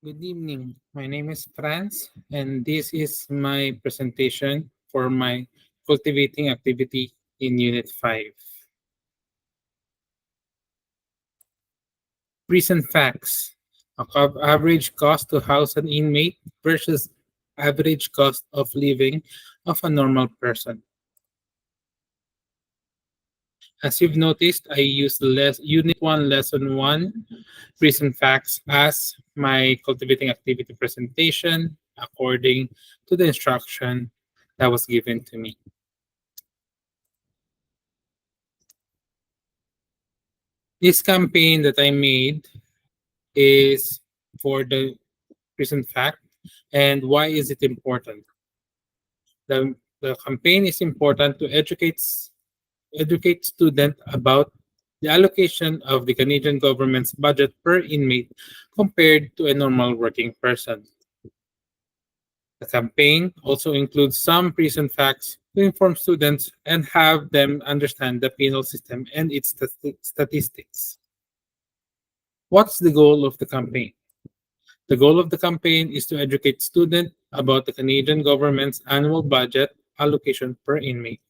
Good evening. My name is Franz, and this is my presentation for my cultivating activity in Unit 5. Recent facts. Average cost to house an inmate versus average cost of living of a normal person. As you've noticed, I used Unit 1, Lesson 1, recent facts as my cultivating activity presentation according to the instruction that was given to me. This campaign that I made is for the recent fact. And why is it important? The campaign is important to educate students about the allocation of the Canadian government's budget per inmate compared to a normal working person. The campaign also includes some recent facts to inform students and have them understand the penal system and its statistics. What's the goal of the campaign? The goal of the campaign is to educate students about the Canadian government's annual budget allocation per inmate,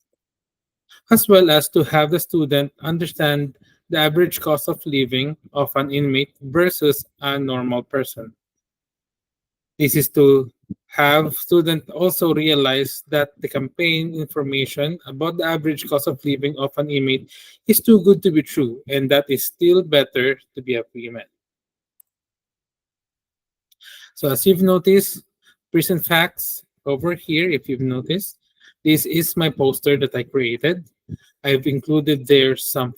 as well as to have the student understand the average cost of living of an inmate versus a normal person. This is to have students also realize that the campaign information about the average cost of living of an inmate is too good to be true, and that is still better to be a agreement. So as you've noticed, recent facts over here, if you've noticed, this is my poster that I created. I've included there some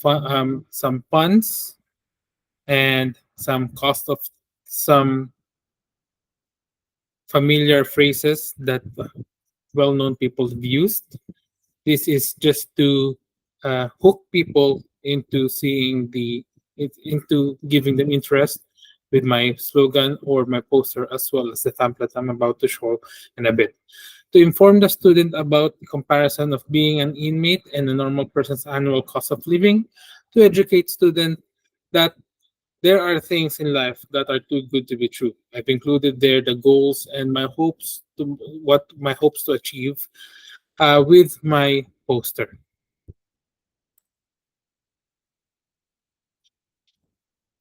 puns and some cost of some familiar phrases that well-known people have used. This is just to hook people into into giving them interest with my slogan or my poster as well as the pamphlet I'm about to show in a bit. To inform the student about the comparison of being an inmate and a normal person's annual cost of living, to educate students that there are things in life that are too good to be true. I've included there the goals and my hopes to achieve with my poster.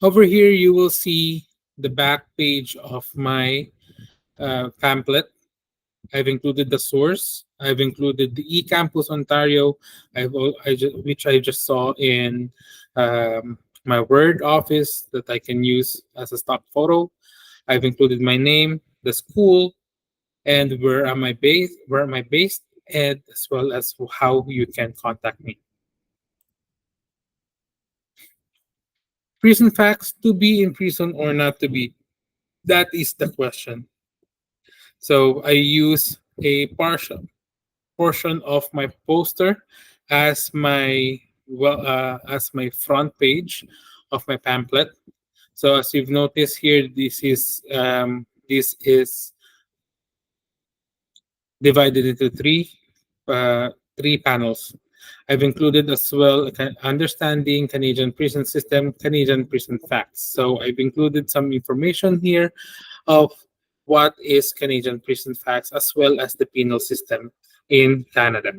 Over here, you will see the back page of my pamphlet. I've included the source. I've included the eCampus Ontario, which I just saw in my Word office that I can use as a stock photo. I've included my name, the school, and where am I based, and as well as how you can contact me. Prison facts: to be in prison or not to be? That is the question. So I use a partial portion of my poster as my front page of my pamphlet. So as you've noticed here, this is divided into three panels. I've included as well understanding Canadian prison system, Canadian prison facts. So I've included some information here of what is Canadian prison facts as well as the penal system in Canada.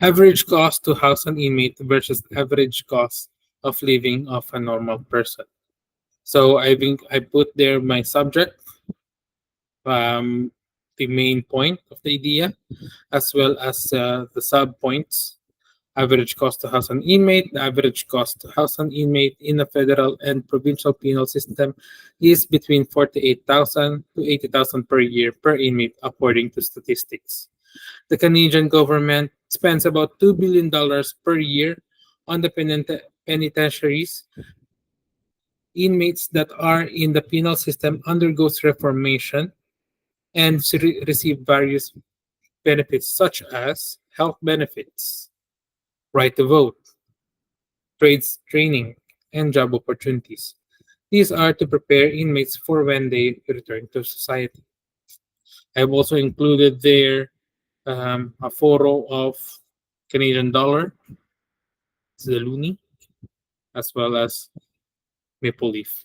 Average cost to house an inmate versus average cost of living of a normal person. So I put there my subject, um, the main point of the idea, as well as the sub points. Average cost to house an inmate. The average cost to house an inmate in the federal and provincial penal system is between 48,000 to 80,000 per year per inmate, according to statistics. The Canadian government spends about $2 billion per year on the penitentiaries. Inmates that are in the penal system undergoes reformation and receive various benefits such as health benefits, right to vote, trades training, and job opportunities. These are to prepare inmates for when they return to society. I've also included there a photo of Canadian dollar, the loonie, as well as Maple Leaf.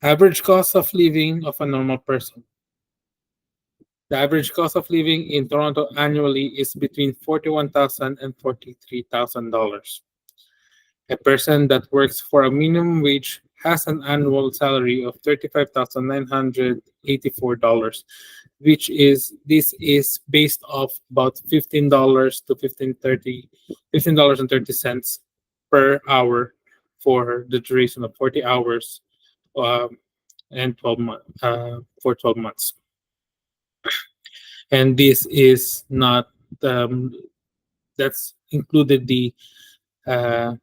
Average cost of living of a normal person. The average cost of living in Toronto annually is between $41,000 and $43,000. A person that works for a minimum wage has an annual salary of $35,984, which is this is based off about $15 to $15.30 per hour for the duration of 40 hours um, and 12 months for 12 months. And this is not um, that's included the uh,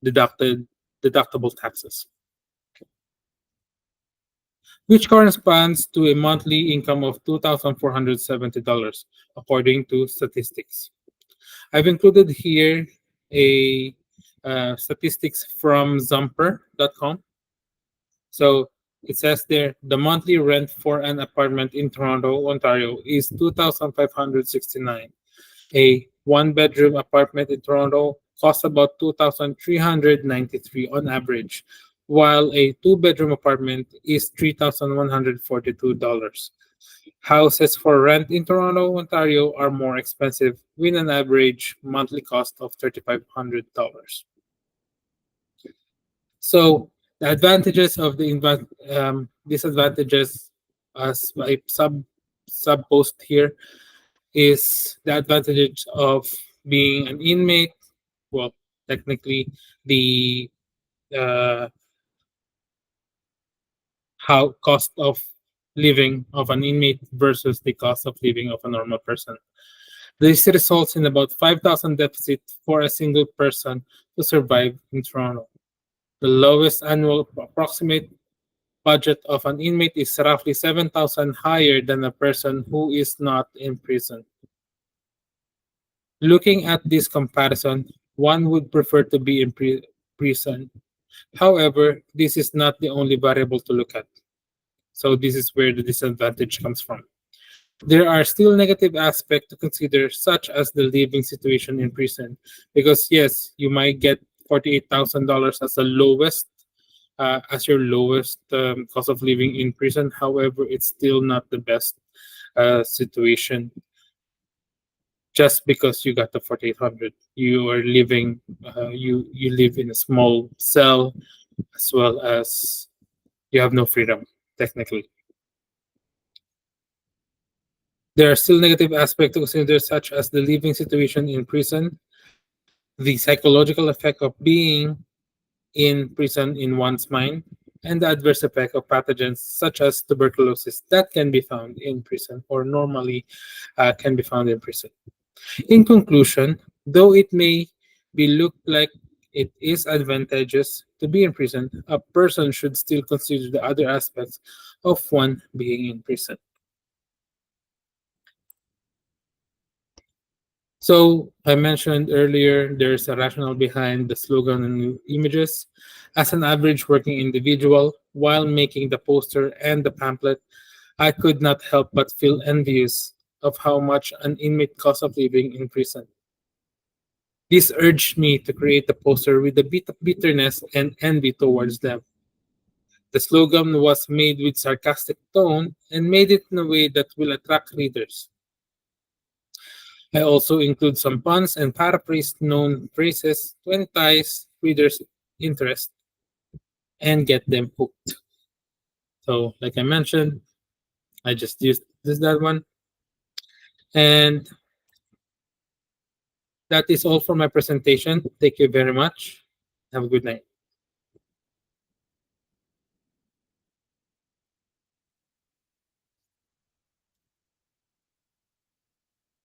deducted deductible taxes, which corresponds to a monthly income of $2,470 according to statistics. I've included here a statistics from Zumper.com. So it says there the monthly rent for an apartment in Toronto, Ontario is 2,569. A one-bedroom apartment in Toronto costs about 2,393 on average, while a two-bedroom apartment is $3,142. Houses for rent in Toronto, Ontario are more expensive with an average monthly cost of $3,500. So the advantages of the disadvantages as a sub post here is the advantage of being an inmate. Well, technically, the uh, how cost of living of an inmate versus the cost of living of a normal person. This results in about 5,000 deficit for a single person to survive in Toronto. The lowest annual approximate budget of an inmate is roughly 7,000 higher than a person who is not in prison. Looking at this comparison, one would prefer to be in prison. However, this is not the only variable to look at. So this is where the disadvantage comes from. There are still negative aspects to consider, such as the living situation in prison. Because yes, you might get $48,000 as the lowest, as your lowest cost of living in prison. However, it's still not the best situation. Just because you got the 4,800, you are living, you live in a small cell, as well as you have no freedom technically. There are still negative aspects to consider, such as the living situation in prison, the psychological effect of being in prison in one's mind, and the adverse effect of pathogens such as tuberculosis that can be found in prison or normally can be found in prison. In conclusion, though it may be looked like it is advantageous to be in prison, a person should still consider the other aspects of one being in prison. So I mentioned earlier there's a rationale behind the slogan and images. As an average working individual, while making the poster and the pamphlet, I could not help but feel envious of how much an inmate costs of living in prison. This urged me to create a poster with a bit of bitterness and envy towards them. The slogan was made with sarcastic tone and made it in a way that will attract readers. I also include some puns and paraphrase known phrases to entice readers' interest and get them hooked. So, like I mentioned, I just used that one. And that is all for my presentation. Thank you very much. Have a good night.